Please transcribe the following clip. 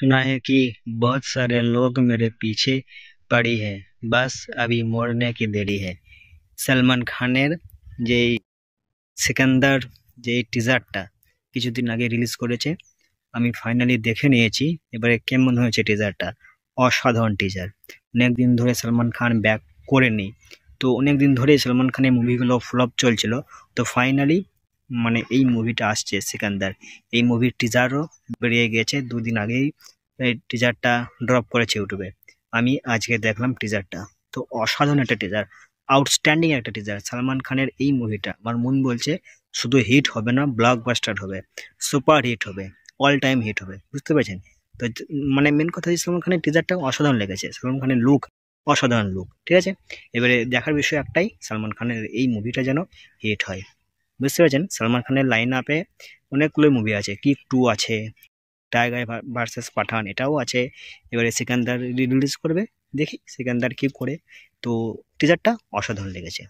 सुना है कि बहुत सारे लोग मेरे पीछे पड़ी है, বাস अभी মরনে কি দেরি है। সালমান খানের যে সিকান্দার যে টিজারটা কিছুদিন আগে রিলিজ করেছে, আমি ফাইনালি দেখে নিয়েছি। এবারে কেমন হয়েছে টিজারটা? অসাধারণ টিজার। অনেকদিন ধরে সালমান খান ব্যাক করেনি, তো অনেকদিন ধরেই সালমান খানের মুভিগুলো ফ্লপ চলছিল। তো ফাইনালি মানে এই মুভিটা আসছে সিকান্দার, এই মুভির টিজারও বেরিয়ে গেছে দুদিন আগেই। এই টিজারটা ড্রপ করেছে ইউটিউবে, আমি আজকে দেখলাম টিজারটা। তো অসাধারণ একটা টিজার, আউটস্ট্যান্ডিং একটা টিজার। সালমান খানের এই মুভিটা আমার মন বলছে শুধু হিট হবে না, ব্লকবাস্টার হবে, সুপার হিট হবে, অল টাইম হিট হবে, বুঝতে পেরেছেন? তো মানে মেন কথা হচ্ছে সালমান খানের টিজারটা অসাধারণ লেগেছে, সালমান খানের লুক অসাধারণ লুক, ঠিক আছে। এবারে দেখার বিষয় একটাই, সালমান খানের এই মুভিটা যেন হিট হয়, বুঝতে পেরেছেন? সালমান খানের লাইন আপে অনেকগুলো মুভি আছে, কিক 2 আছে, টাইগার ভার্সেস পাঠান এটাও আছে। এবারে সিকান্দার রিলিজ করবে, দেখি সিকান্দার কি করে। তো টিজারটা অসাধারণ লেগেছে।